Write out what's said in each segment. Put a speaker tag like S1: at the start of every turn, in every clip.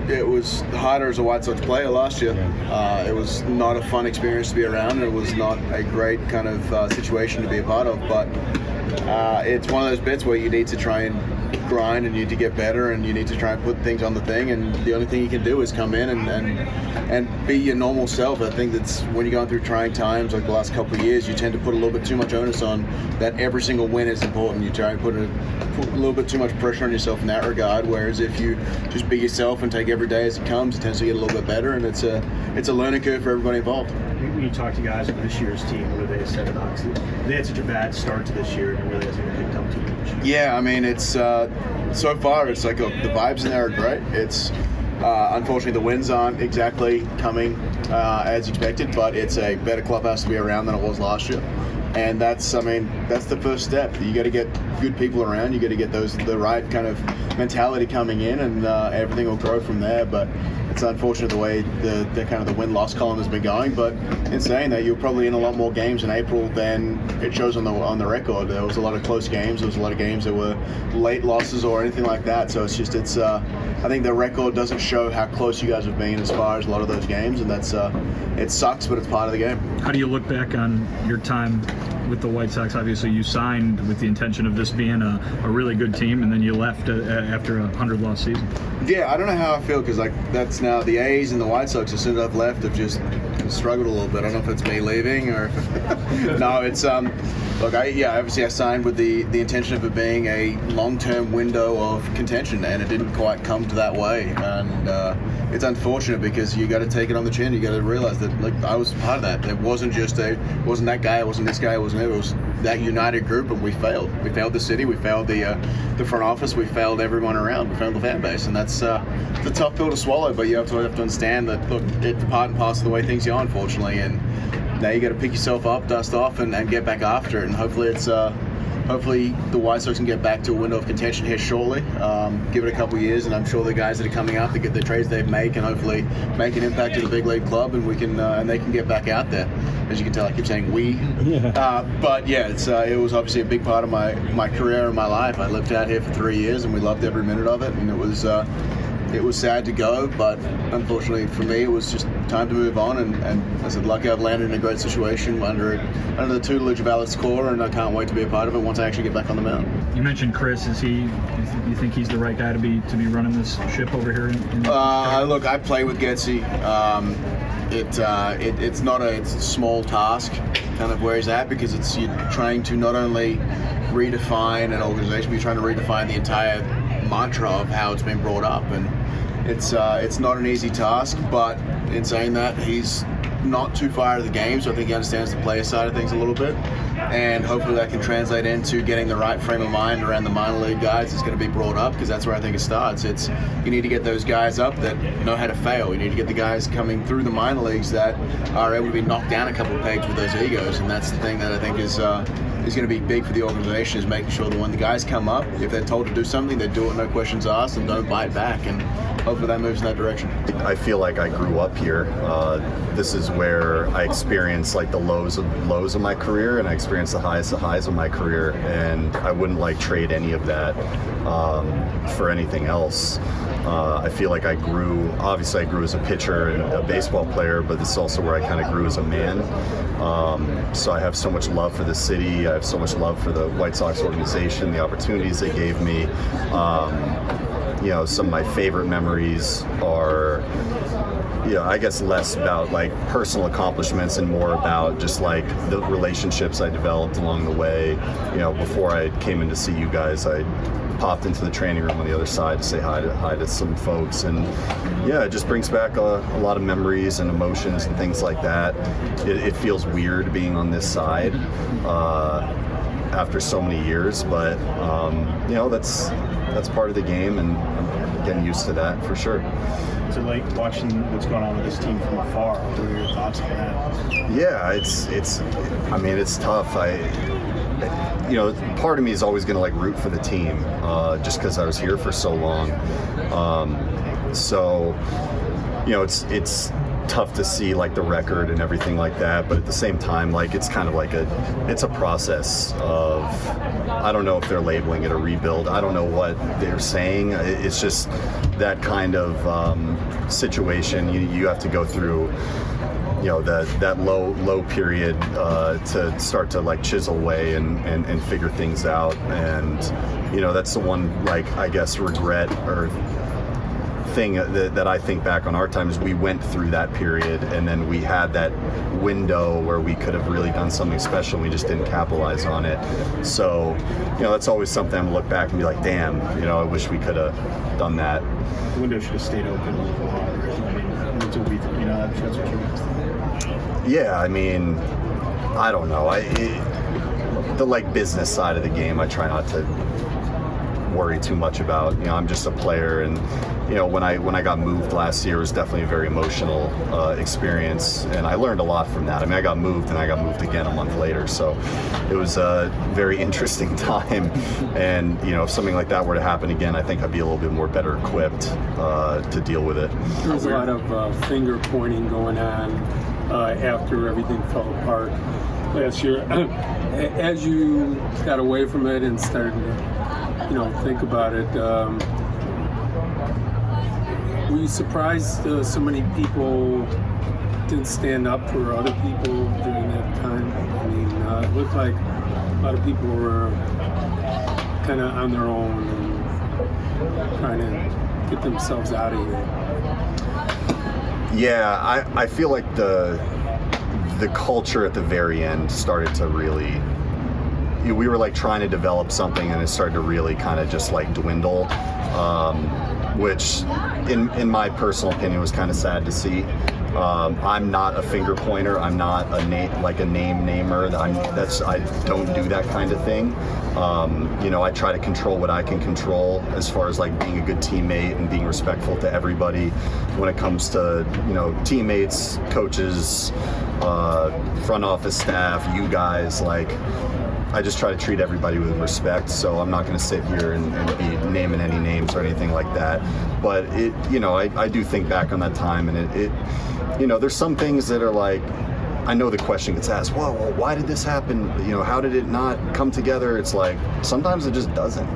S1: it was harder as a White Sox player last year. It was not a fun experience to be around. It was not a great kind of situation to be a part of, but it's one of those bits where you need to try and grind and you need to get better and you need to try and put things on the thing, and the only thing you can do is come in and be your normal self. I think that's when you're going through trying times like the last couple of years, you tend to put a little bit too much onus on that every single win is important. You try and put a little bit too much pressure on yourself in that regard, whereas if you just be yourself and take every day as it comes, it tends to get a little bit better, and it's a learning curve for everybody involved.
S2: When you talk to guys of this year's team, what do they say about they had such a bad start to this year and it really hasn't been picked up too much?
S1: Yeah, I mean, it's so far it's like the vibes in there are great. It's unfortunately the wins aren't exactly coming as expected, but it's a better clubhouse to be around than it was last year. And that's the first step. You got to get good people around. You got to get the right kind of mentality coming in, and everything will grow from there. But it's unfortunate the way the kind of the win-loss column has been going. But in saying that, you're probably in a lot more games in April than it shows on the record. There was a lot of close games. There was a lot of games that were late losses or anything like that. So it's I think the record doesn't show how close you guys have been as far as a lot of those games, and that's it sucks, but it's part of the game.
S3: How do you look back on your time with the White Sox? Obviously, you signed with the intention of this being a really good team, and then you left after a 100-loss season. Yeah,
S1: I don't know how I feel, because that's now the A's and the White Sox, as soon as I've left, have just struggled a little bit. I don't know if it's me leaving or no. It's look, obviously I signed with the intention of it being a long-term window of contention, and it didn't quite come to that way. And it's unfortunate, because you got to take it on the chin. You got to realize that I was part of that. It wasn't just wasn't that guy, it wasn't this guy, it wasn't it. It was that united group, and we failed. We failed the city, we failed the front office, we failed everyone around, we failed the fan base, and that's it's a tough pill to swallow. But you have to understand that look, it's part and parcel of the way things go, unfortunately. And now you got to pick yourself up, dust off, and get back after it. And hopefully hopefully the White Sox can get back to a window of contention here shortly. Give it a couple of years, and I'm sure the guys that are coming up to get the trades they make and hopefully make an impact to the big league club, and we can and they can get back out there. As you can tell, I keep saying we. But yeah, it was obviously a big part of my career and my life. I lived out here for 3 years, and we loved every minute of it. And it was sad to go, but unfortunately for me, it was just time to move on. And I said, lucky I've landed in a great situation under the tutelage of Alex Cora, and I can't wait to be a part of it once I actually get back on the mound.
S3: You mentioned Chris. You think he's the right guy to be running this ship over here?
S1: Look, I play with Getsy. It's not a small task, kind of where he's at, because you're trying to not only redefine an organization, but you're trying to redefine the entire mantra of how it's been brought up, and it's not an easy task. But in saying that, he's not too far out of the game, so I think he understands the player side of things a little bit, and hopefully that can translate into getting the right frame of mind around the minor league guys that's going to be brought up, because that's where I think it starts. You need to get those guys up that know how to fail. You need to get the guys coming through the minor leagues that are able to be knocked down a couple of pegs with those egos, and that's the thing that I think is going to be big for the organization, is making sure that when the guys come up, if they're told to do something, they do it, no questions asked, and don't bite back, and hopefully that moves in that direction.
S4: I feel like I grew up here. This is where I experienced like the lows of my career, and I experienced the highs of my career, and I wouldn't trade any of that for anything else. I feel like I grew as a pitcher and a baseball player, but this is also where I kind of grew as a man. So I have so much love for the city. I have so much love for the White Sox organization, the opportunities they gave me. Some of my favorite memories are, I guess less about personal accomplishments and more about just the relationships I developed along the way. Before I came in to see you guys, I popped into the training room on the other side to say hi to some folks, and it just brings back a lot of memories and emotions and things like that. It feels weird being on this side after so many years, but that's part of the game, and I'm getting used to that for sure.
S2: So watching what's going on with this team from afar, what are your thoughts on that?
S4: Yeah, it's tough. Part of me is always going to root for the team, just because I was here for so long. It's tough to see like the record and everything like that, but at the same time, like it's kind of like it's a process of, I don't know if they're labeling it a rebuild, I don't know what they're saying. It's just that kind of situation you have to go through, you know, that low period to start to like chisel away and figure things out. And you know, that's the one, like, I guess regret or thing that I think back on our time is we went through that period, and then we had that window where we could have really done something special and we just didn't capitalize on it. So, you know, that's always something I look back and be like, damn, you know, I wish we could have done that.
S2: The window should have stayed open a little longer. I mean, until we, you know, that's what you guys think.
S4: Yeah, I mean, I don't know. The like business side of the game, I try not to worry too much about. You know, I'm just a player, and you know, when I got moved last year, it was definitely a very emotional experience, and I learned a lot from that. I mean, I got moved, and I got moved again a month later, so it was a very interesting time. And you know, if something like that were to happen again, I think I'd be a little bit more better equipped to deal with it.
S5: There was a lot of finger pointing going on after everything fell apart last year. As you got away from it and started to, you know, think about it, were you surprised so many people didn't stand up for other people during that time? I mean, it looked like a lot of people were kind of on their own and trying to get themselves out of here.
S4: Yeah, I feel like the culture at the very end started to really, we were like trying to develop something, and it started to really kind of just like dwindle, which in my personal opinion was kind of sad to see. I'm not a finger pointer. I'm not a name namer. I don't do that kind of thing. You know, I try to control what I can control as far as like being a good teammate and being respectful to everybody when it comes to, you know, teammates, coaches, front office staff, you guys. Like, I just try to treat everybody with respect, so I'm not going to sit here and be naming any names or anything like that. But it, you know, I do think back on that time, and it you know, there's some things that are like, I know the question gets asked, well, why did this happen? You know, how did it not come together? It's like, sometimes it just doesn't,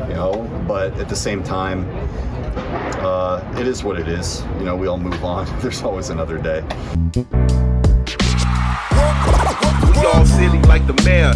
S4: you know, but at the same time, it is what it is. You know, we all move on. There's always another day.
S6: We all silly like the mayor.